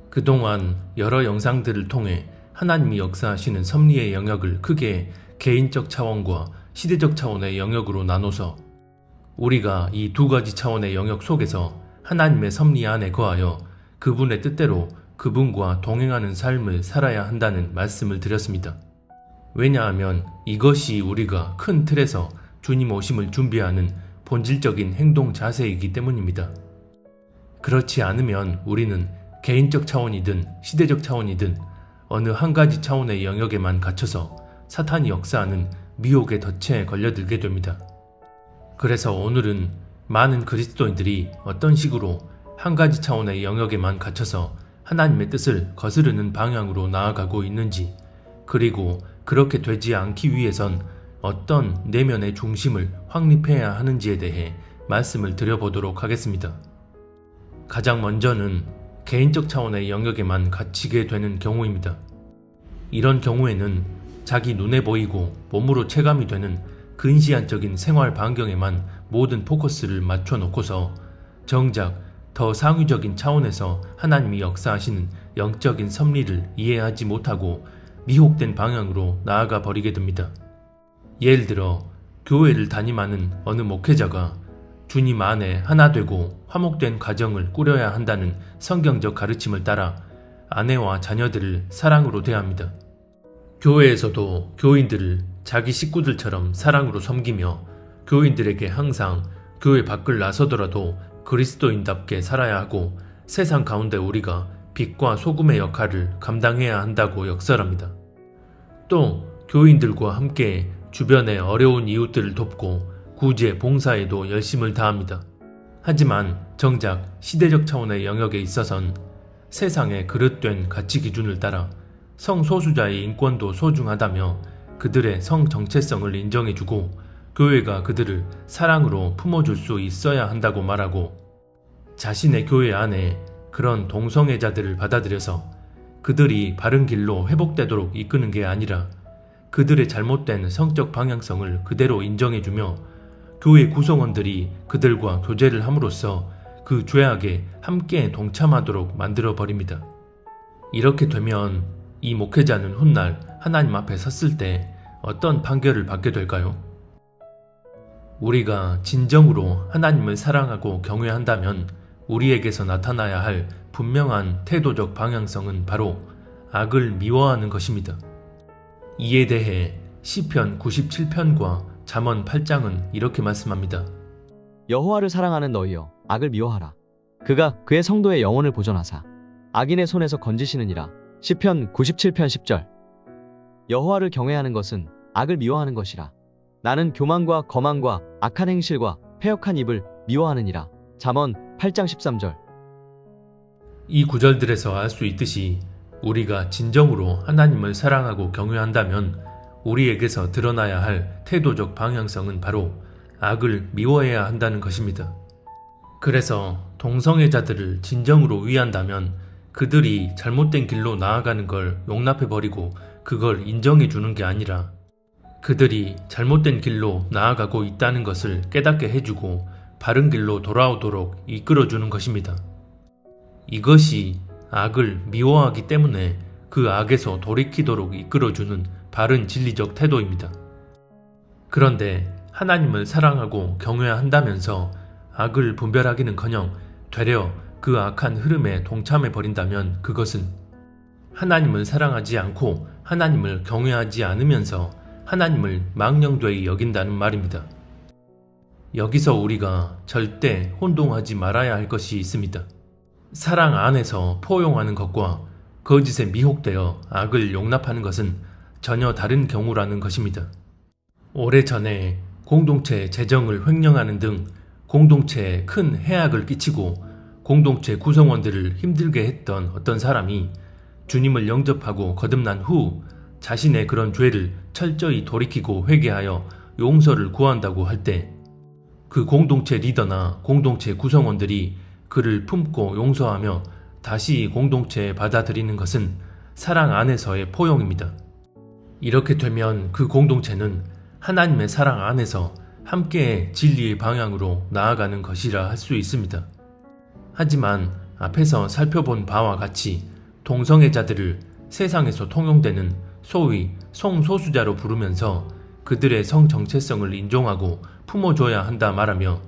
그동안 여러 영상들을 통해 하나님이 역사하시는 섭리의 영역을 크게 개인적 차원과 시대적 차원의 영역으로 나눠서 우리가 이 두 가지 차원의 영역 속에서 하나님의 섭리 안에 거하여 그분의 뜻대로 그분과 동행하는 삶을 살아야 한다는 말씀을 드렸습니다. 왜냐하면 이것이 우리가 큰 틀에서 주님 오심을 준비하는 본질적인 행동 자세이기 때문입니다. 그렇지 않으면 우리는 개인적 차원이든 시대적 차원이든 어느 한 가지 차원의 영역에만 갇혀서 사탄이 역사하는 미혹의 덫에 걸려들게 됩니다. 그래서 오늘은 많은 그리스도인들이 어떤 식으로 한 가지 차원의 영역에만 갇혀서 하나님의 뜻을 거스르는 방향으로 나아가고 있는지, 그리고 그렇게 되지 않기 위해선 어떤 내면의 중심을 확립해야 하는지에 대해 말씀을 드려보도록 하겠습니다. 가장 먼저는 개인적 차원의 영역에만 갇히게 되는 경우입니다. 이런 경우에는 자기 눈에 보이고 몸으로 체감이 되는 근시안적인 생활 반경에만 모든 포커스를 맞춰 놓고서 정작 더 상위적인 차원에서 하나님이 역사하시는 영적인 섭리를 이해하지 못하고 미혹된 방향으로 나아가 버리게 됩니다. 예를 들어 교회를 담임하는 어느 목회자가 주님 안에 하나 되고 화목된 가정을 꾸려야 한다는 성경적 가르침을 따라 아내와 자녀들을 사랑으로 대합니다. 교회에서도 교인들을 자기 식구들처럼 사랑으로 섬기며 교인들에게 항상 교회 밖을 나서더라도 그리스도인답게 살아야 하고 세상 가운데 우리가 빛과 소금의 역할을 감당해야 한다고 역설합니다. 또 교인들과 함께 주변의 어려운 이웃들을 돕고 구제 봉사에도 열심을 다합니다. 하지만 정작 시대적 차원의 영역에 있어선 세상의 그릇된 가치 기준을 따라 성소수자의 인권도 소중하다며 그들의 성 정체성을 인정해주고 교회가 그들을 사랑으로 품어줄 수 있어야 한다고 말하고, 자신의 교회 안에 그런 동성애자들을 받아들여서 그들이 바른 길로 회복되도록 이끄는 게 아니라 그들의 잘못된 성적 방향성을 그대로 인정해주며 교회 구성원들이 그들과 교제를 함으로써 그 죄악에 함께 동참하도록 만들어버립니다. 이렇게 되면 이 목회자는 훗날 하나님 앞에 섰을 때 어떤 판결을 받게 될까요? 우리가 진정으로 하나님을 사랑하고 경외한다면 우리에게서 나타나야 할 분명한 태도적 방향성은 바로 악을 미워하는 것입니다. 이에 대해 시편 97편과 잠언 8장은 이렇게 말씀합니다. 여호와를 사랑하는 너희여, 악을 미워하라. 그가 그의 성도의 영혼을 보존하사 악인의 손에서 건지시느니라. 시편 97편 10절. 여호와를 경외하는 것은 악을 미워하는 것이라. 나는 교만과 거만과 악한 행실과 패역한 입을 미워하느니라. 잠언 8장 13절. 이 구절들에서 알 수 있듯이 우리가 진정으로 하나님을 사랑하고 경외한다면 우리에게서 드러나야 할 태도적 방향성은 바로 악을 미워해야 한다는 것입니다. 그래서 동성애자들을 진정으로 위한다면 그들이 잘못된 길로 나아가는 걸 용납해버리고 그걸 인정해주는 게 아니라 그들이 잘못된 길로 나아가고 있다는 것을 깨닫게 해주고 바른 길로 돌아오도록 이끌어주는 것입니다. 이것이 악을 미워하기 때문에 그 악에서 돌이키도록 이끌어주는 바른 진리적 태도입니다. 그런데 하나님을 사랑하고 경외한다면서 악을 분별하기는커녕 되려 그 악한 흐름에 동참해버린다면 그것은 하나님을 사랑하지 않고 하나님을 경외하지 않으면서 하나님을 망령되이 여긴다는 말입니다. 여기서 우리가 절대 혼동하지 말아야 할 것이 있습니다. 사랑 안에서 포용하는 것과 거짓에 미혹되어 악을 용납하는 것은 전혀 다른 경우라는 것입니다. 오래전에 공동체 재정을 횡령하는 등 공동체에 큰 해악을 끼치고 공동체 구성원들을 힘들게 했던 어떤 사람이 주님을 영접하고 거듭난 후 자신의 그런 죄를 철저히 돌이키고 회개하여 용서를 구한다고 할 때 그 공동체 리더나 공동체 구성원들이 그를 품고 용서하며 다시 공동체에 받아들이는 것은 사랑 안에서의 포용입니다. 이렇게 되면 그 공동체는 하나님의 사랑 안에서 함께 진리의 방향으로 나아가는 것이라 할 수 있습니다. 하지만 앞에서 살펴본 바와 같이 동성애자들을 세상에서 통용되는 소위 성소수자로 부르면서 그들의 성 정체성을 인정하고 품어줘야 한다 말하며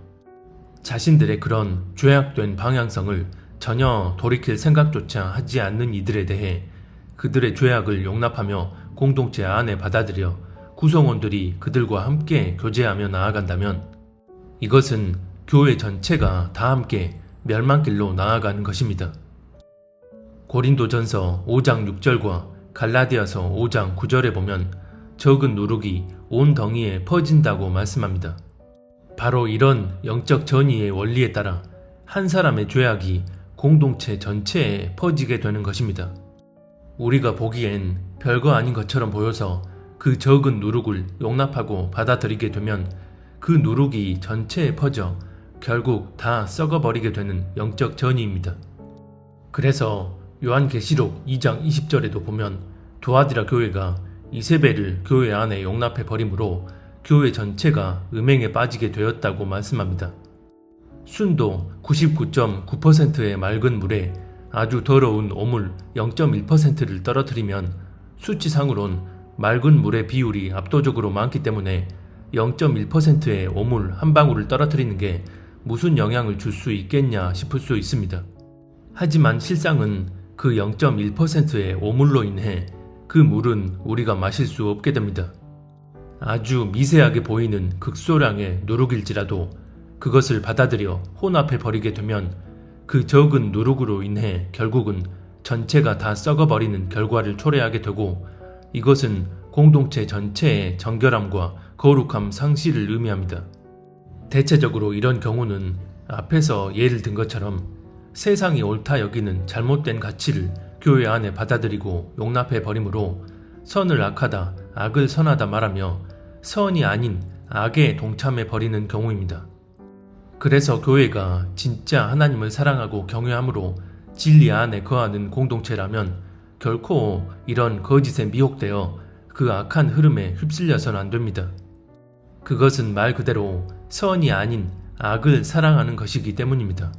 자신들의 그런 죄악된 방향성을 전혀 돌이킬 생각조차 하지 않는 이들에 대해 그들의 죄악을 용납하며 공동체 안에 받아들여 구성원들이 그들과 함께 교제하며 나아간다면 이것은 교회 전체가 다 함께 멸망길로 나아가는 것입니다. 고린도전서 5장 6절과 갈라디아서 5장 9절에 보면 적은 누룩이 온 덩이에 퍼진다고 말씀합니다. 바로 이런 영적 전이의 원리에 따라 한 사람의 죄악이 공동체 전체에 퍼지게 되는 것입니다. 우리가 보기엔 별거 아닌 것처럼 보여서 그 적은 누룩을 용납하고 받아들이게 되면 그 누룩이 전체에 퍼져 결국 다 썩어버리게 되는 영적 전이입니다. 그래서 요한계시록 2장 20절에도 보면 두아디라 교회가 이세벨을 교회 안에 용납해 버림으로 교회 전체가 음행에 빠지게 되었다고 말씀합니다. 순도 99.9%의 맑은 물에 아주 더러운 오물 0.1%를 떨어뜨리면 수치상으론 맑은 물의 비율이 압도적으로 많기 때문에 0.1%의 오물 한 방울을 떨어뜨리는 게 무슨 영향을 줄 수 있겠냐 싶을 수 있습니다. 하지만 실상은 그 0.1%의 오물로 인해 그 물은 우리가 마실 수 없게 됩니다. 아주 미세하게 보이는 극소량의 누룩일지라도 그것을 받아들여 혼합해 버리게 되면 그 적은 누룩으로 인해 결국은 전체가 다 썩어버리는 결과를 초래하게 되고 이것은 공동체 전체의 정결함과 거룩함 상실을 의미합니다. 대체적으로 이런 경우는 앞에서 예를 든 것처럼 세상이 옳다 여기는 잘못된 가치를 교회 안에 받아들이고 용납해 버림으로 선을 악하다, 악을 선하다 말하며 선이 아닌 악에 동참해 버리는 경우입니다. 그래서 교회가 진짜 하나님을 사랑하고 경외함으로 진리 안에 거하는 공동체라면 결코 이런 거짓에 미혹되어 그 악한 흐름에 휩쓸려서는 안 됩니다. 그것은 말 그대로 선이 아닌 악을 사랑하는 것이기 때문입니다.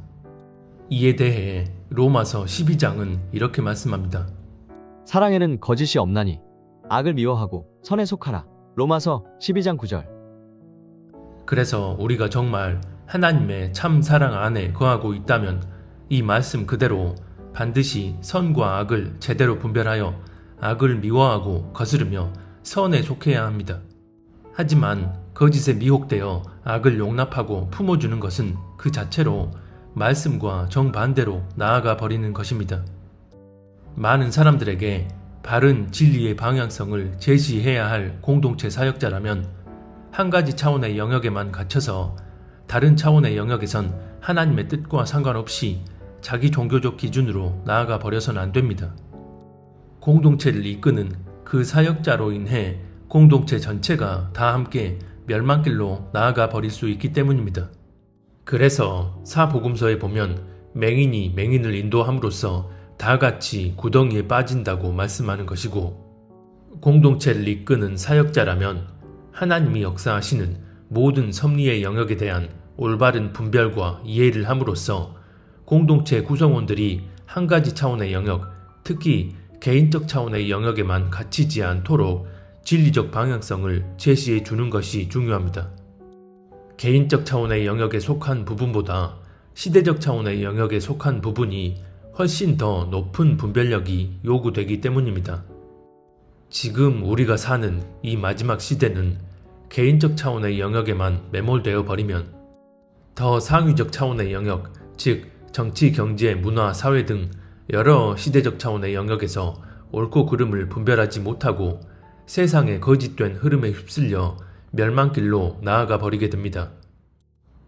이에 대해 로마서 12장은 이렇게 말씀합니다. 사랑에는 거짓이 없나니 악을 미워하고 선에 속하라. 로마서 12장 9절. 그래서 우리가 정말 하나님의 참 사랑 안에 거하고 있다면 이 말씀 그대로 반드시 선과 악을 제대로 분별하여 악을 미워하고 거스르며 선에 속해야 합니다. 하지만 거짓에 미혹되어 악을 용납하고 품어주는 것은 그 자체로 말씀과 정반대로 나아가 버리는 것입니다. 많은 사람들에게 바른 진리의 방향성을 제시해야 할 공동체 사역자라면 한 가지 차원의 영역에만 갇혀서 다른 차원의 영역에선 하나님의 뜻과 상관없이 자기 종교적 기준으로 나아가 버려서는 안 됩니다. 공동체를 이끄는 그 사역자로 인해 공동체 전체가 다 함께 멸망길로 나아가 버릴 수 있기 때문입니다. 그래서 사복음서에 보면 맹인이 맹인을 인도함으로써 다 같이 구덩이에 빠진다고 말씀하는 것이고 공동체를 이끄는 사역자라면 하나님이 역사하시는 모든 섭리의 영역에 대한 올바른 분별과 이해를 함으로써 공동체 구성원들이 한 가지 차원의 영역, 특히 개인적 차원의 영역에만 갇히지 않도록 진리적 방향성을 제시해 주는 것이 중요합니다. 개인적 차원의 영역에 속한 부분보다 시대적 차원의 영역에 속한 부분이 훨씬 더 높은 분별력이 요구되기 때문입니다. 지금 우리가 사는 이 마지막 시대는 개인적 차원의 영역에만 매몰되어 버리면 더 상위적 차원의 영역, 즉 정치, 경제, 문화, 사회 등 여러 시대적 차원의 영역에서 옳고 그름을 분별하지 못하고 세상의 거짓된 흐름에 휩쓸려 멸망길로 나아가 버리게 됩니다.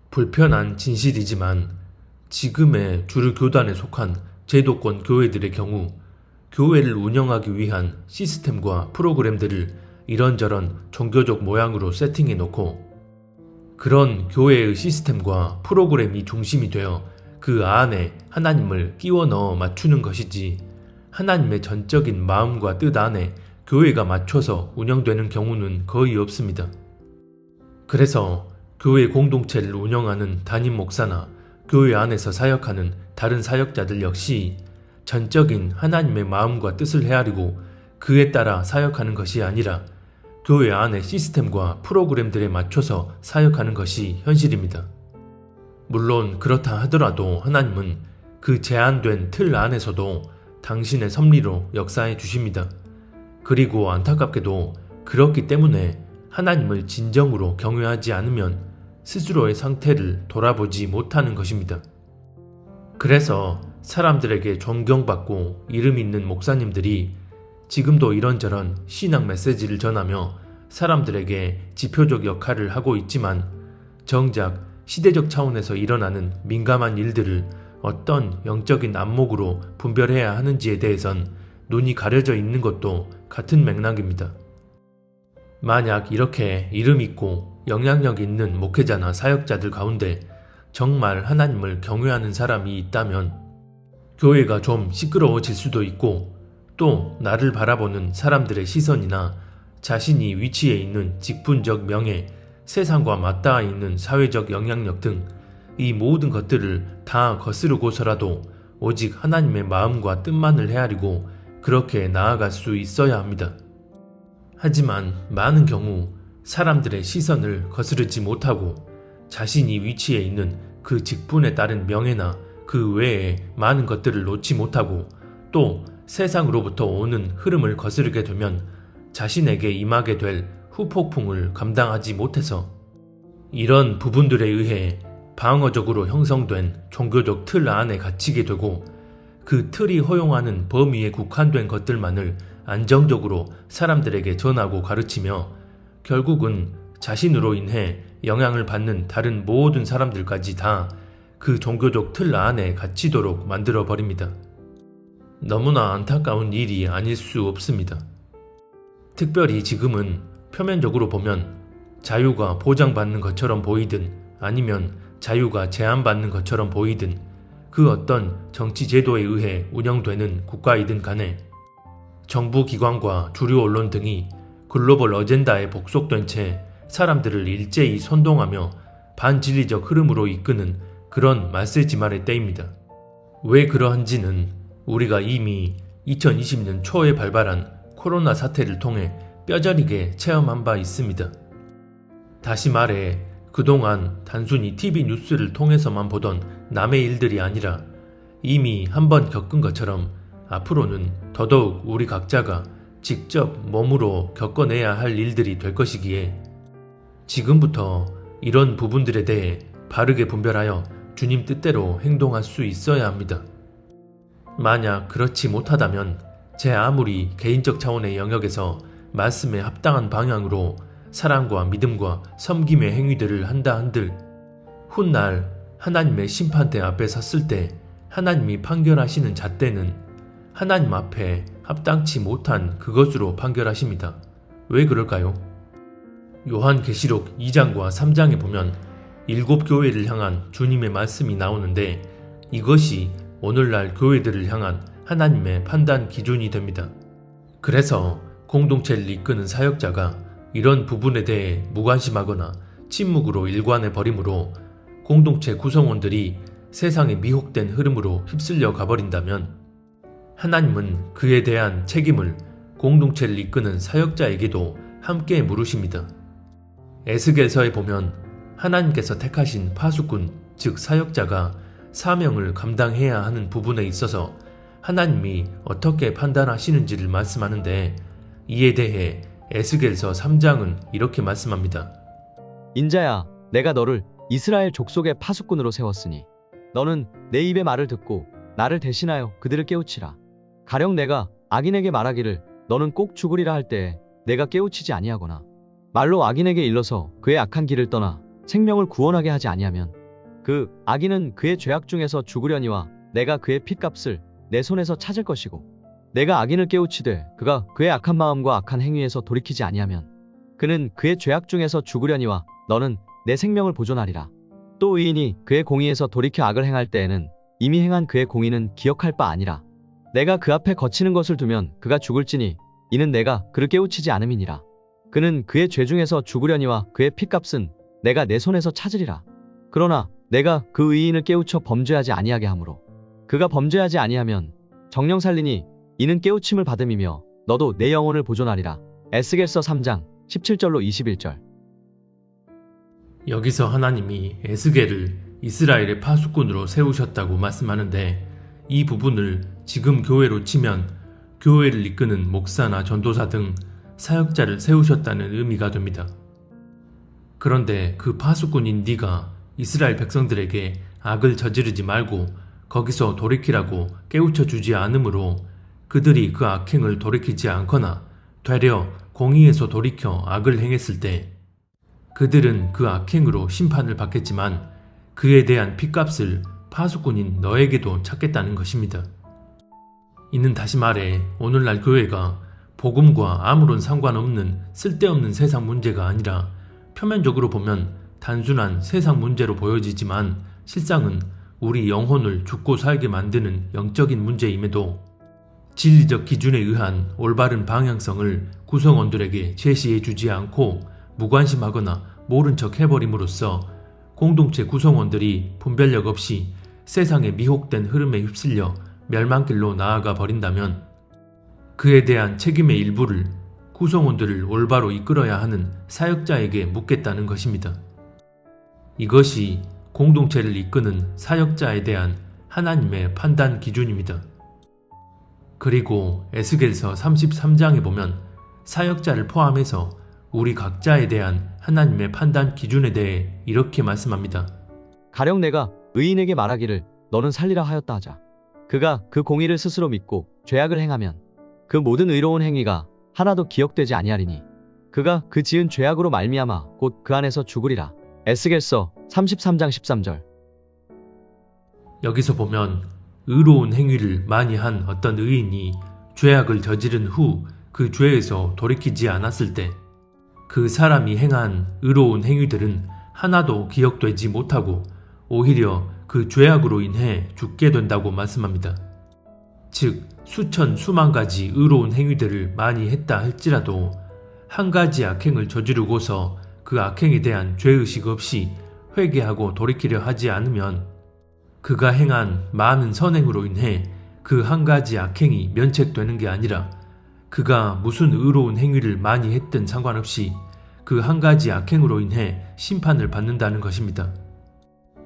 불편한 진실이지만 지금의 주류 교단에 속한 제도권 교회들의 경우 교회를 운영하기 위한 시스템과 프로그램들을 이런저런 종교적 모양으로 세팅해 놓고 그런 교회의 시스템과 프로그램이 중심이 되어 그 안에 하나님을 끼워 넣어 맞추는 것이지 하나님의 전적인 마음과 뜻 안에 교회가 맞춰서 운영되는 경우는 거의 없습니다. 그래서 교회 공동체를 운영하는 담임 목사나 교회 안에서 사역하는 다른 사역자들 역시 전적인 하나님의 마음과 뜻을 헤아리고 그에 따라 사역하는 것이 아니라 교회 안의 시스템과 프로그램들에 맞춰서 사역하는 것이 현실입니다. 물론 그렇다 하더라도 하나님은 그 제한된 틀 안에서도 당신의 섭리로 역사해 주십니다. 그리고 안타깝게도 그렇기 때문에 하나님을 진정으로 경외하지 않으면 스스로의 상태를 돌아보지 못하는 것입니다. 그래서 사람들에게 존경받고 이름 있는 목사님들이 지금도 이런저런 신앙 메시지를 전하며 사람들에게 지표적 역할을 하고 있지만 정작 시대적 차원에서 일어나는 민감한 일들을 어떤 영적인 안목으로 분별해야 하는지에 대해선 눈이 가려져 있는 것도 같은 맥락입니다. 만약 이렇게 이름 있고 영향력 있는 목회자나 사역자들 가운데 정말 하나님을 경외하는 사람이 있다면 교회가 좀 시끄러워질 수도 있고 또 나를 바라보는 사람들의 시선이나 자신이 위치해 있는 직분적 명예, 세상과 맞닿아 있는 사회적 영향력 등 이 모든 것들을 다 거스르고서라도 오직 하나님의 마음과 뜻만을 헤아리고 그렇게 나아갈 수 있어야 합니다. 하지만 많은 경우 사람들의 시선을 거스르지 못하고 자신이 위치해 있는 그 직분에 따른 명예나 그 외에 많은 것들을 놓지 못하고 또 세상으로부터 오는 흐름을 거스르게 되면 자신에게 임하게 될 후폭풍을 감당하지 못해서 이런 부분들에 의해 방어적으로 형성된 종교적 틀 안에 갇히게 되고 그 틀이 허용하는 범위에 국한된 것들만을 안정적으로 사람들에게 전하고 가르치며 결국은 자신으로 인해 영향을 받는 다른 모든 사람들까지 다 그 종교적 틀 안에 갇히도록 만들어 버립니다. 너무나 안타까운 일이 아닐 수 없습니다. 특별히 지금은 표면적으로 보면 자유가 보장받는 것처럼 보이든 아니면 자유가 제한받는 것처럼 보이든 그 어떤 정치 제도에 의해 운영되는 국가이든 간에 정부 기관과 주류 언론 등이 글로벌 어젠다에 복속된 채 사람들을 일제히 선동하며 반진리적 흐름으로 이끄는 그런 말세지말의 때입니다. 왜 그러한지는 우리가 이미 2020년 초에 발발한 코로나 사태를 통해 뼈저리게 체험한 바 있습니다. 다시 말해 그동안 단순히 TV 뉴스를 통해서만 보던 남의 일들이 아니라 이미 한번 겪은 것처럼 앞으로는 더더욱 우리 각자가 직접 몸으로 겪어내야 할 일들이 될 것이기에 지금부터 이런 부분들에 대해 바르게 분별하여 주님 뜻대로 행동할 수 있어야 합니다. 만약 그렇지 못하다면 제 아무리 개인적 차원의 영역에서 말씀에 합당한 방향으로 사랑과 믿음과 섬김의 행위들을 한다 한들 훗날 하나님의 심판대 앞에 섰을 때 하나님이 판결하시는 잣대는 하나님 앞에 합당치 못한 그것으로 판결하십니다. 왜 그럴까요? 요한계시록 2장과 3장에 보면 7교회를 향한 주님의 말씀이 나오는데 이것이 오늘날 교회들을 향한 하나님의 판단 기준이 됩니다. 그래서 공동체를 이끄는 사역자가 이런 부분에 대해 무관심하거나 침묵으로 일관해 버림으로 공동체 구성원들이 세상의 미혹된 흐름으로 휩쓸려 가버린다면 하나님은 그에 대한 책임을 공동체를 이끄는 사역자에게도 함께 물으십니다. 에스겔서에 보면 하나님께서 택하신 파수꾼, 즉 사역자가 사명을 감당해야 하는 부분에 있어서 하나님이 어떻게 판단하시는지를 말씀하는데 이에 대해 에스겔서 3장은 이렇게 말씀합니다. 인자야, 내가 너를 이스라엘 족속의 파수꾼으로 세웠으니 너는 내 입의 말을 듣고 나를 대신하여 그들을 깨우치라. 가령 내가 악인에게 말하기를 너는 꼭 죽으리라 할 때에 내가 깨우치지 아니하거나 말로 악인에게 일러서 그의 악한 길을 떠나 생명을 구원하게 하지 아니하면 그 악인은 그의 죄악 중에서 죽으려니와 내가 그의 핏값을 내 손에서 찾을 것이고 내가 악인을 깨우치되 그가 그의 악한 마음과 악한 행위에서 돌이키지 아니하면 그는 그의 죄악 중에서 죽으려니와 너는 내 생명을 보존하리라. 또 의인이 그의 공의에서 돌이켜 악을 행할 때에는 이미 행한 그의 공의는 기억할 바 아니라 내가 그 앞에 거치는 것을 두면 그가 죽을지니 이는 내가 그를 깨우치지 않음이니라. 그는 그의 죄 중에서 죽으려니와 그의 핏값은 내가 내 손에서 찾으리라. 그러나 내가 그 의인을 깨우쳐 범죄하지 아니하게 하므로 그가 범죄하지 아니하면 정령 살리니 이는 깨우침을 받음이며 너도 내 영혼을 보존하리라. 에스겔서 3장 17절로 21절. 여기서 하나님이 에스겔을 이스라엘의 파수꾼으로 세우셨다고 말씀하는데, 이 부분을 지금 교회로 치면 교회를 이끄는 목사나 전도사 등 사역자를 세우셨다는 의미가 됩니다. 그런데 그 파수꾼인 네가 이스라엘 백성들에게 악을 저지르지 말고 거기서 돌이키라고 깨우쳐 주지 않으므로 그들이 그 악행을 돌이키지 않거나 되려 공의에서 돌이켜 악을 행했을 때 그들은 그 악행으로 심판을 받겠지만 그에 대한 핏값을 파수꾼인 너에게도 찾겠다는 것입니다. 이는 다시 말해 오늘날 교회가 복음과 아무런 상관없는 쓸데없는 세상 문제가 아니라 표면적으로 보면 단순한 세상 문제로 보여지지만 실상은 우리 영혼을 죽고 살게 만드는 영적인 문제임에도 진리적 기준에 의한 올바른 방향성을 구성원들에게 제시해 주지 않고 무관심하거나 모른 척 해버림으로써 공동체 구성원들이 분별력 없이 세상의 미혹된 흐름에 휩쓸려 멸망길로 나아가 버린다면 그에 대한 책임의 일부를 구성원들을 올바로 이끌어야 하는 사역자에게 묻겠다는 것입니다. 이것이 공동체를 이끄는 사역자에 대한 하나님의 판단 기준입니다. 그리고 에스겔서 33장에 보면 사역자를 포함해서 우리 각자에 대한 하나님의 판단 기준에 대해 이렇게 말씀합니다. 가령 내가 의인에게 말하기를 너는 살리라 하였다 하자. 그가 그 공의를 스스로 믿고 죄악을 행하면 그 모든 의로운 행위가 하나도 기억되지 아니하리니 그가 그 지은 죄악으로 말미암아 곧 그 안에서 죽으리라. 에스겔서 33장 13절. 여기서 보면 의로운 행위를 많이 한 어떤 의인이 죄악을 저지른 후 그 죄에서 돌이키지 않았을 때 그 사람이 행한 의로운 행위들은 하나도 기억되지 못하고 오히려 그 죄악으로 인해 죽게 된다고 말씀합니다. 즉 수천 수만 가지 의로운 행위들을 많이 했다 할지라도 한 가지 악행을 저지르고서 그 악행에 대한 죄의식 없이 회개하고 돌이키려 하지 않으면 그가 행한 많은 선행으로 인해 그 한 가지 악행이 면책되는 게 아니라 그가 무슨 의로운 행위를 많이 했든 상관없이 그 한 가지 악행으로 인해 심판을 받는다는 것입니다.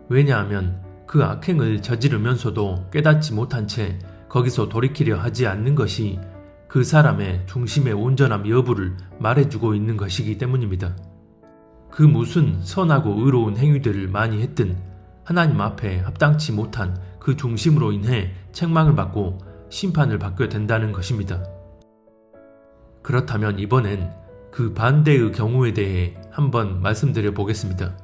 왜냐하면 그 악행을 저지르면서도 깨닫지 못한 채 거기서 돌이키려 하지 않는 것이 그 사람의 중심의 온전함 여부를 말해주고 있는 것이기 때문입니다. 그 무슨 선하고 의로운 행위들을 많이 했든 하나님 앞에 합당치 못한 그 중심으로 인해 책망을 받고 심판을 받게 된다는 것입니다. 그렇다면 이번엔 그 반대의 경우에 대해 한번 말씀드려 보겠습니다.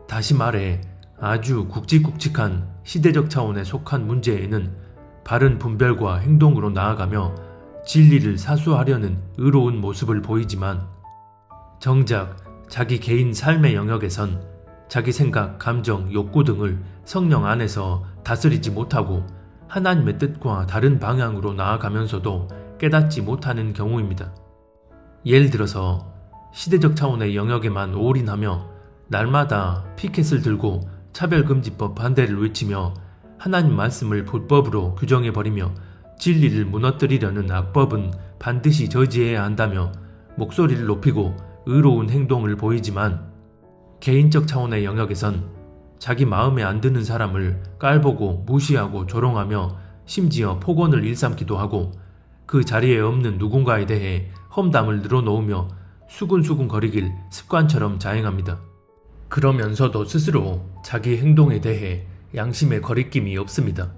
다시 말해 아주 굵직굵직한 시대적 차원에 속한 문제에는 바른 분별과 행동으로 나아가며 진리를 사수하려는 의로운 모습을 보이지만 정작 자기 개인 삶의 영역에선 자기 생각, 감정, 욕구 등을 성령 안에서 다스리지 못하고 하나님의 뜻과 다른 방향으로 나아가면서도 깨닫지 못하는 경우입니다. 예를 들어서 시대적 차원의 영역에만 올인하며 날마다 피켓을 들고 차별금지법 반대를 외치며 하나님 말씀을 불법으로 규정해버리며 진리를 무너뜨리려는 악법은 반드시 저지해야 한다며 목소리를 높이고 의로운 행동을 보이지만 개인적 차원의 영역에선 자기 마음에 안 드는 사람을 깔보고 무시하고 조롱하며 심지어 폭언을 일삼기도 하고 그 자리에 없는 누군가에 대해 험담을 늘어놓으며 수군수군 거리길 습관처럼 자행합니다. 그러면서도 스스로 자기 행동에 대해 양심의 거리낌이 없습니다.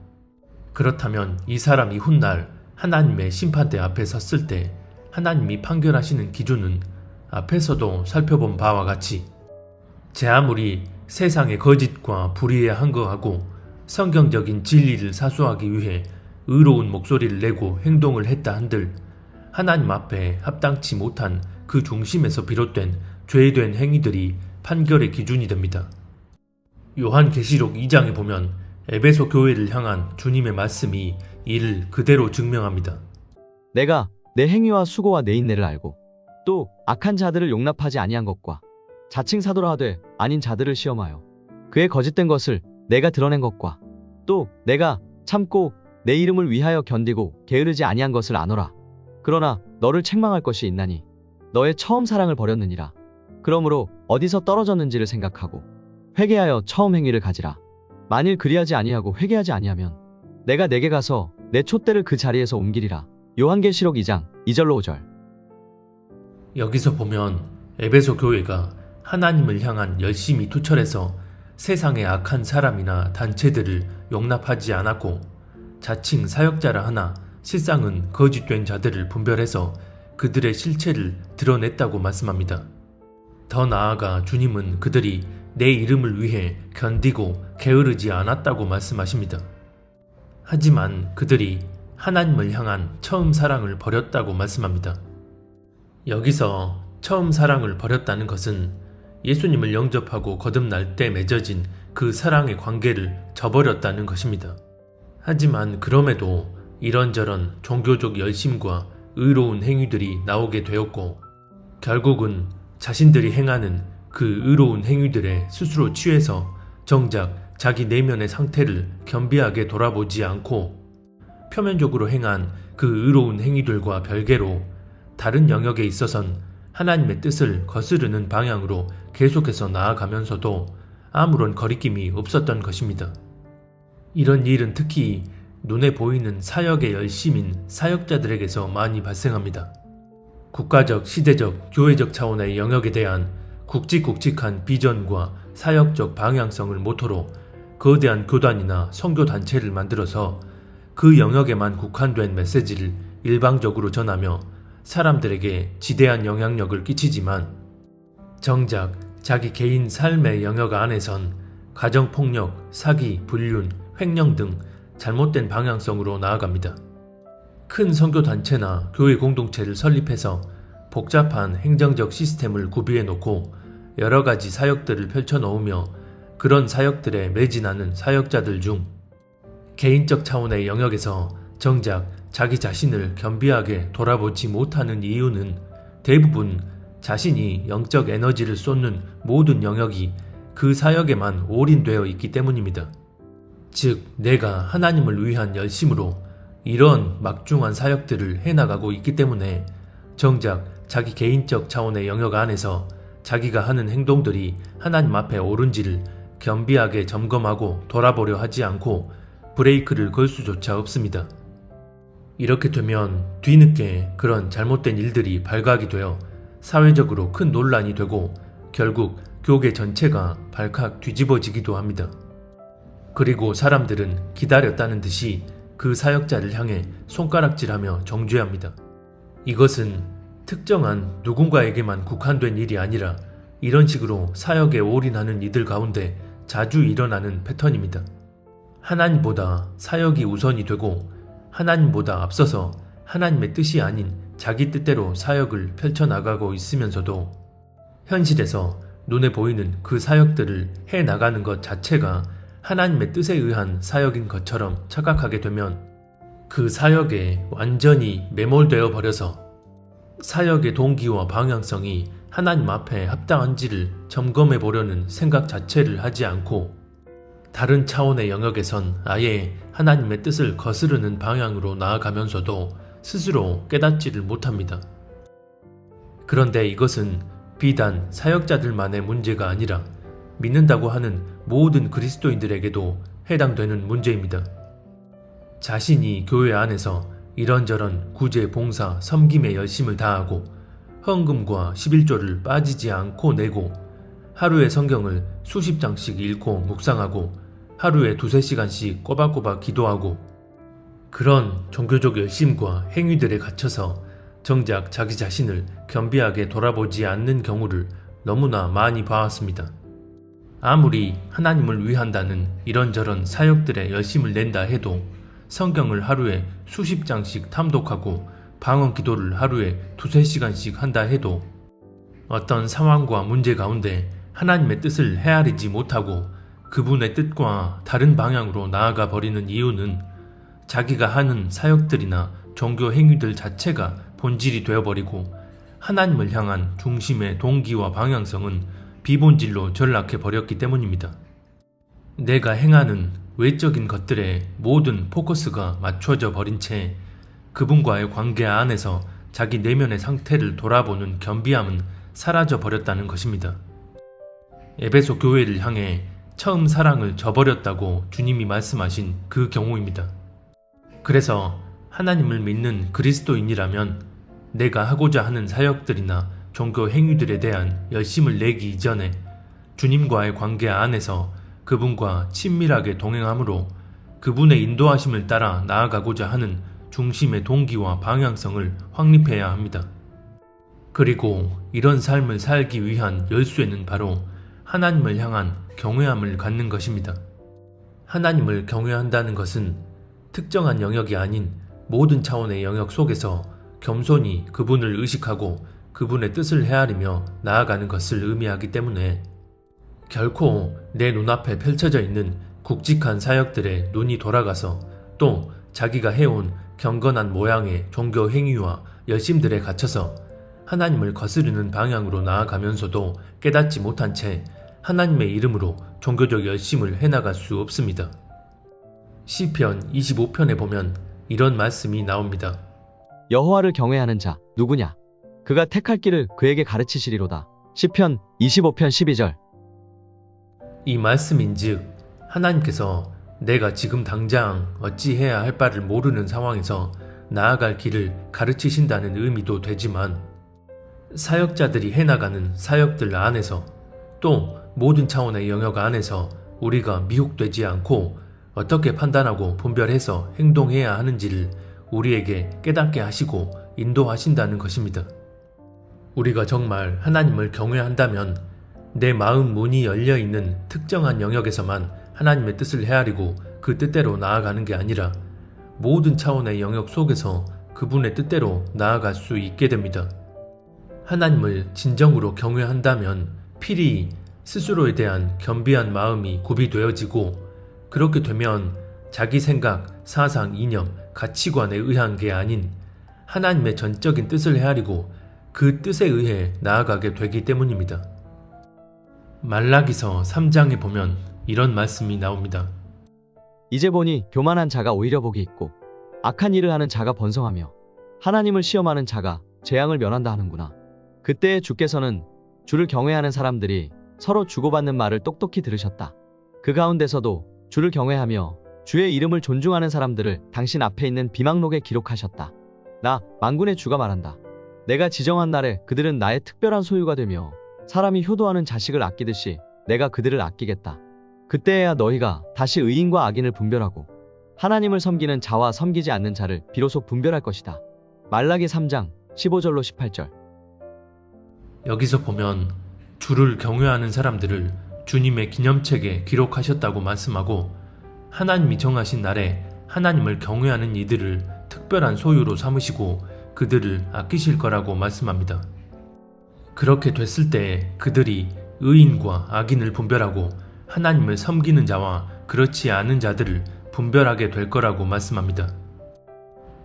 그렇다면 이 사람이 훗날 하나님의 심판대 앞에 섰을 때 하나님이 판결하시는 기준은 앞에서도 살펴본 바와 같이 제 아무리 세상의 거짓과 불의에 항거하고 성경적인 진리를 사수하기 위해 의로운 목소리를 내고 행동을 했다 한들 하나님 앞에 합당치 못한 그 중심에서 비롯된 죄된 행위들이 판결의 기준이 됩니다. 요한계시록 2장에 보면 에베소 교회를 향한 주님의 말씀이 이를 그대로 증명합니다. 내가 내 행위와 수고와 내 인내를 알고 또 악한 자들을 용납하지 아니한 것과 자칭 사도라 하되 아닌 자들을 시험하여 그의 거짓된 것을 내가 드러낸 것과 또 내가 참고 내 이름을 위하여 견디고 게으르지 아니한 것을 아노라. 그러나 너를 책망할 것이 있나니 너의 처음 사랑을 버렸느니라. 그러므로 어디서 떨어졌는지를 생각하고 회개하여 처음 행위를 가지라. 만일 그리하지 아니하고 회개하지 아니하면 내가 내게 가서 내 촛대를 그 자리에서 옮기리라. 요한계시록 2장 2절로 5절. 여기서 보면 에베소 교회가 하나님을 향한 열심이 투철해서 세상의 악한 사람이나 단체들을 용납하지 않았고 자칭 사역자라 하나 실상은 거짓된 자들을 분별해서 그들의 실체를 드러냈다고 말씀합니다. 더 나아가 주님은 그들이 내 이름을 위해 견디고 게으르지 않았다고 말씀하십니다. 하지만 그들이 하나님을 향한 처음 사랑을 버렸다고 말씀합니다. 여기서 처음 사랑을 버렸다는 것은 예수님을 영접하고 거듭날 때 맺어진 그 사랑의 관계를 저버렸다는 것입니다. 하지만 그럼에도 이런저런 종교적 열심과 의로운 행위들이 나오게 되었고 결국은 자신들이 행하는 그 의로운 행위들에 스스로 취해서 정작 자기 내면의 상태를 겸비하게 돌아보지 않고 표면적으로 행한 그 의로운 행위들과 별개로 다른 영역에 있어선 하나님의 뜻을 거스르는 방향으로 계속해서 나아가면서도 아무런 거리낌이 없었던 것입니다. 이런 일은 특히 눈에 보이는 사역의 열심인 사역자들에게서 많이 발생합니다. 국가적, 시대적, 교회적 차원의 영역에 대한 굵직굵직한 비전과 사역적 방향성을 모토로 거대한 교단이나 선교단체를 만들어서 그 영역에만 국한된 메시지를 일방적으로 전하며 사람들에게 지대한 영향력을 끼치지만 정작 자기 개인 삶의 영역 안에선 가정폭력, 사기, 불륜, 횡령 등 잘못된 방향성으로 나아갑니다. 큰 선교단체나 교회 공동체를 설립해서 복잡한 행정적 시스템을 구비해 놓고 여러 가지 사역들을 펼쳐놓으며 그런 사역들에 매진하는 사역자들 중 개인적 차원의 영역에서 정작 자기 자신을 겸비하게 돌아보지 못하는 이유는 대부분 자신이 영적 에너지를 쏟는 모든 영역이 그 사역에만 올인되어 있기 때문입니다. 즉, 내가 하나님을 위한 열심으로 이런 막중한 사역들을 해나가고 있기 때문에 정작 자기 개인적 차원의 영역 안에서 자기가 하는 행동들이 하나님 앞에 옳은지를 겸비하게 점검하고 돌아보려 하지 않고 브레이크를 걸 수조차 없습니다. 이렇게 되면 뒤늦게 그런 잘못된 일들이 발각이 되어 사회적으로 큰 논란이 되고 결국 교계 전체가 발칵 뒤집어지기도 합니다. 그리고 사람들은 기다렸다는 듯이 그 사역자를 향해 손가락질하며 정죄합니다. 이것은 특정한 누군가에게만 국한된 일이 아니라 이런 식으로 사역에 올인하는 이들 가운데 자주 일어나는 패턴입니다. 하나님보다 사역이 우선이 되고 하나님보다 앞서서 하나님의 뜻이 아닌 자기 뜻대로 사역을 펼쳐나가고 있으면서도 현실에서 눈에 보이는 그 사역들을 해나가는 것 자체가 하나님의 뜻에 의한 사역인 것처럼 착각하게 되면 그 사역에 완전히 매몰되어 버려서 사역의 동기와 방향성이 하나님 앞에 합당한지를 점검해 보려는 생각 자체를 하지 않고 다른 차원의 영역에선 아예 하나님의 뜻을 거스르는 방향으로 나아가면서도 스스로 깨닫지를 못합니다. 그런데 이것은 비단 사역자들만의 문제가 아니라 믿는다고 하는 모든 그리스도인들에게도 해당되는 문제입니다. 자신이 교회 안에서 이런저런 구제, 봉사, 섬김의 열심을 다하고 헌금과 11조를 빠지지 않고 내고 하루에 성경을 수십 장씩 읽고 묵상하고 하루에 2-3시간씩 꼬박꼬박 기도하고 그런 종교적 열심과 행위들에 갇혀서 정작 자기 자신을 겸비하게 돌아보지 않는 경우를 너무나 많이 봐왔습니다. 아무리 하나님을 위한다는 이런저런 사역들에 열심을 낸다 해도 성경을 하루에 수십 장씩 탐독하고 방언 기도를 하루에 2-3시간씩 한다 해도 어떤 상황과 문제 가운데 하나님의 뜻을 헤아리지 못하고 그분의 뜻과 다른 방향으로 나아가 버리는 이유는 자기가 하는 사역들이나 종교 행위들 자체가 본질이 되어버리고 하나님을 향한 중심의 동기와 방향성은 비본질로 전락해 버렸기 때문입니다. 내가 행하는 외적인 것들에 모든 포커스가 맞춰져 버린 채 그분과의 관계 안에서 자기 내면의 상태를 돌아보는 겸비함은 사라져 버렸다는 것입니다. 에베소 교회를 향해 처음 사랑을 저버렸다고 주님이 말씀하신 그 경우입니다. 그래서 하나님을 믿는 그리스도인이라면 내가 하고자 하는 사역들이나 종교 행위들에 대한 열심을 내기 이전에 주님과의 관계 안에서 그분과 친밀하게 동행함으로 그분의 인도하심을 따라 나아가고자 하는 중심의 동기와 방향성을 확립해야 합니다. 그리고 이런 삶을 살기 위한 열쇠는 바로 하나님을 향한 경외함을 갖는 것입니다. 하나님을 경외한다는 것은 특정한 영역이 아닌 모든 차원의 영역 속에서 겸손히 그분을 의식하고 그분의 뜻을 헤아리며 나아가는 것을 의미하기 때문에 결코 내 눈앞에 펼쳐져 있는 굵직한 사역들에 눈이 돌아가서 또 자기가 해온 경건한 모양의 종교 행위와 열심들에 갇혀서 하나님을 거스르는 방향으로 나아가면서도 깨닫지 못한 채 하나님의 이름으로 종교적 열심을 해나갈 수 없습니다. 시편 25편에 보면 이런 말씀이 나옵니다. 여호와를 경외하는 자 누구냐? 그가 택할 길을 그에게 가르치시리로다. 시편 25편 12절. 이 말씀인즉 하나님께서 내가 지금 당장 어찌해야 할 바를 모르는 상황에서 나아갈 길을 가르치신다는 의미도 되지만 사역자들이 해나가는 사역들 안에서 또 모든 차원의 영역 안에서 우리가 미혹되지 않고 어떻게 판단하고 분별해서 행동해야 하는지를 우리에게 깨닫게 하시고 인도하신다는 것입니다. 우리가 정말 하나님을 경외한다면 내 마음 문이 열려있는 특정한 영역에서만 하나님의 뜻을 헤아리고 그 뜻대로 나아가는 게 아니라 모든 차원의 영역 속에서 그분의 뜻대로 나아갈 수 있게 됩니다. 하나님을 진정으로 경외한다면 필히 스스로에 대한 겸비한 마음이 구비되어지고 그렇게 되면 자기 생각, 사상, 이념, 가치관에 의한 게 아닌 하나님의 전적인 뜻을 헤아리고 그 뜻에 의해 나아가게 되기 때문입니다. 말라기서 3장에 보면 이런 말씀이 나옵니다. 이제 보니 교만한 자가 오히려 복이 있고 악한 일을 하는 자가 번성하며 하나님을 시험하는 자가 재앙을 면한다 하는구나. 그때에 주께서는 주를 경외하는 사람들이 서로 주고받는 말을 똑똑히 들으셨다. 그 가운데서도 주를 경외하며 주의 이름을 존중하는 사람들을 당신 앞에 있는 비망록에 기록하셨다. 나 만군의 주가 말한다. 내가 지정한 날에 그들은 나의 특별한 소유가 되며 사람이 효도하는 자식을 아끼듯이 내가 그들을 아끼겠다. 그때에야 너희가 다시 의인과 악인을 분별하고 하나님을 섬기는 자와 섬기지 않는 자를 비로소 분별할 것이다. 말라기 3장 15절로 18절. 여기서 보면 주를 경외하는 사람들을 주님의 기념책에 기록하셨다고 말씀하고 하나님이 정하신 날에 하나님을 경외하는 이들을 특별한 소유로 삼으시고 그들을 아끼실 거라고 말씀합니다. 그렇게 됐을 때 그들이 의인과 악인을 분별하고 하나님을 섬기는 자와 그렇지 않은 자들을 분별하게 될 거라고 말씀합니다.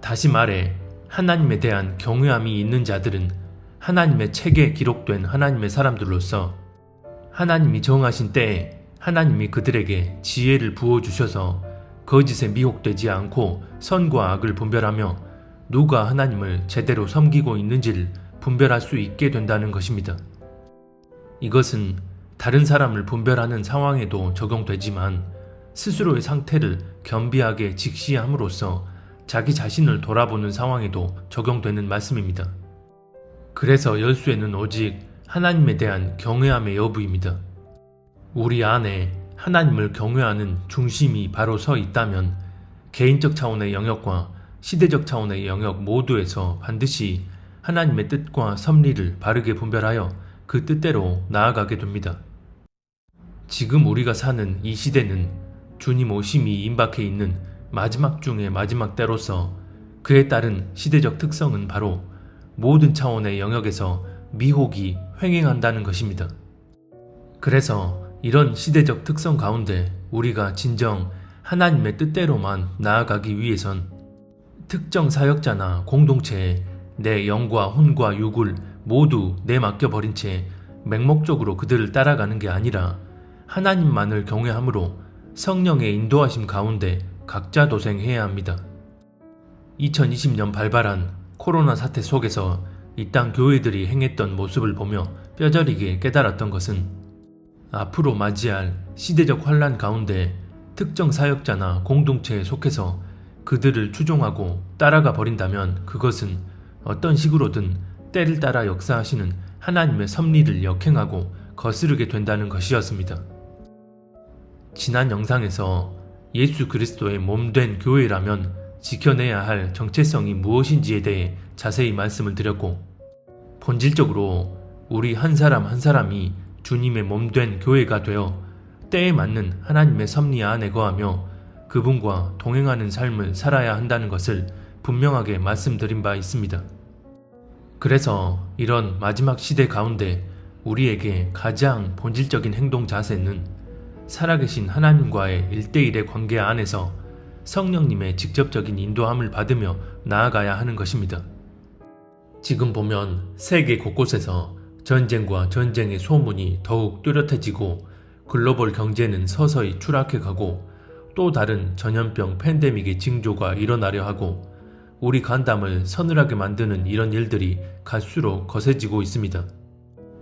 다시 말해 하나님에 대한 경외함이 있는 자들은 하나님의 책에 기록된 하나님의 사람들로서 하나님이 정하신 때에 하나님이 그들에게 지혜를 부어주셔서 거짓에 미혹되지 않고 선과 악을 분별하며 누가 하나님을 제대로 섬기고 있는지를 분별할 수 있게 된다는 것입니다. 이것은 다른 사람을 분별하는 상황에도 적용되지만 스스로의 상태를 겸비하게 직시함으로써 자기 자신을 돌아보는 상황에도 적용되는 말씀입니다. 그래서 열쇠는 오직 하나님에 대한 경외함의 여부입니다. 우리 안에 하나님을 경외하는 중심이 바로 서 있다면 개인적 차원의 영역과 시대적 차원의 영역 모두에서 반드시 하나님의 뜻과 섭리를 바르게 분별하여 그 뜻대로 나아가게 됩니다. 지금 우리가 사는 이 시대는 주님 오심이 임박해 있는 마지막 중의 마지막 때로서 그에 따른 시대적 특성은 바로 모든 차원의 영역에서 미혹이 횡행한다는 것입니다. 그래서 이런 시대적 특성 가운데 우리가 진정 하나님의 뜻대로만 나아가기 위해선 특정 사역자나 공동체에 내 영과 혼과 육을 모두 내맡겨버린 채 맹목적으로 그들을 따라가는 게 아니라 하나님만을 경외함으로 성령의 인도하심 가운데 각자 도생해야 합니다. 2020년 발발한 코로나 사태 속에서 이 땅 교회들이 행했던 모습을 보며 뼈저리게 깨달았던 것은 앞으로 맞이할 시대적 환란 가운데 특정 사역자나 공동체에 속해서 그들을 추종하고 따라가 버린다면 그것은 어떤 식으로든 때를 따라 역사하시는 하나님의 섭리를 역행하고 거스르게 된다는 것이었습니다. 지난 영상에서 예수 그리스도의 몸된 교회라면 지켜내야 할 정체성이 무엇인지에 대해 자세히 말씀을 드렸고, 본질적으로 우리 한 사람 한 사람이 주님의 몸된 교회가 되어 때에 맞는 하나님의 섭리 안에 거하며 그분과 동행하는 삶을 살아야 한다는 것을 분명하게 말씀드린 바 있습니다. 그래서 이런 마지막 시대 가운데 우리에게 가장 본질적인 행동 자세는 살아계신 하나님과의 1대1의 관계 안에서 성령님의 직접적인 인도함을 받으며 나아가야 하는 것입니다. 지금 보면 세계 곳곳에서 전쟁과 전쟁의 소문이 더욱 뚜렷해지고 글로벌 경제는 서서히 추락해가고 또 다른 전염병 팬데믹의 징조가 일어나려 하고 우리 간담을 서늘하게 만드는 이런 일들이 갈수록 거세지고 있습니다.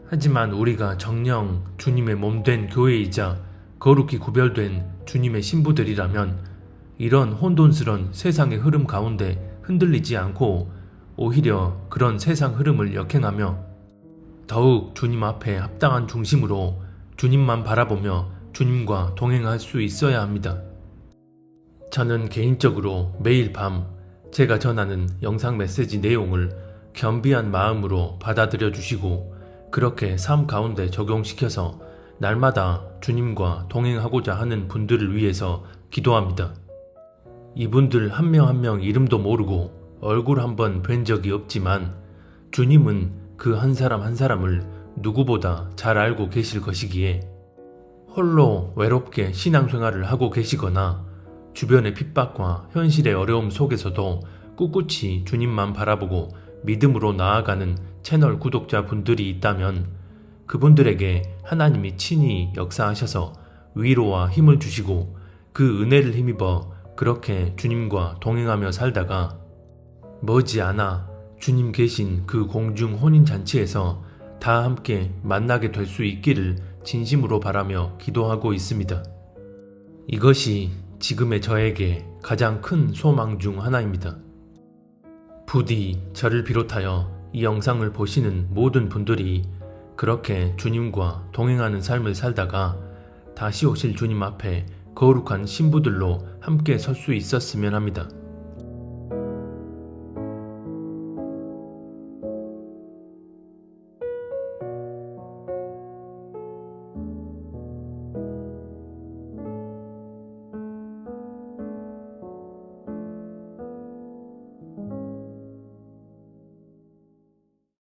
하지만 우리가 정녕 주님의 몸된 교회이자 거룩히 구별된 주님의 신부들이라면 이런 혼돈스런 세상의 흐름 가운데 흔들리지 않고 오히려 그런 세상 흐름을 역행하며 더욱 주님 앞에 합당한 중심으로 주님만 바라보며 주님과 동행할 수 있어야 합니다. 저는 개인적으로 매일 밤 제가 전하는 영상 메시지 내용을 겸비한 마음으로 받아들여 주시고 그렇게 삶 가운데 적용시켜서 날마다 주님과 동행하고자 하는 분들을 위해서 기도합니다. 이분들 한 명 한 명 이름도 모르고 얼굴 한번 뵌 적이 없지만 주님은 그 한 사람 한 사람을 누구보다 잘 알고 계실 것이기에 홀로 외롭게 신앙생활을 하고 계시거나 주변의 핍박과 현실의 어려움 속에서도 꿋꿋이 주님만 바라보고 믿음으로 나아가는 채널 구독자분들이 있다면 그분들에게 하나님이 친히 역사하셔서 위로와 힘을 주시고 그 은혜를 힘입어 그렇게 주님과 동행하며 살다가 머지않아 주님 계신 그 공중 혼인잔치에서 다 함께 만나게 될 수 있기를 진심으로 바라며 기도하고 있습니다. 이것이 지금의 저에게 가장 큰 소망 중 하나입니다. 부디 저를 비롯하여 이 영상을 보시는 모든 분들이 그렇게 주님과 동행하는 삶을 살다가 다시 오실 주님 앞에 거룩한 신부들로 함께 설 수 있었으면 합니다.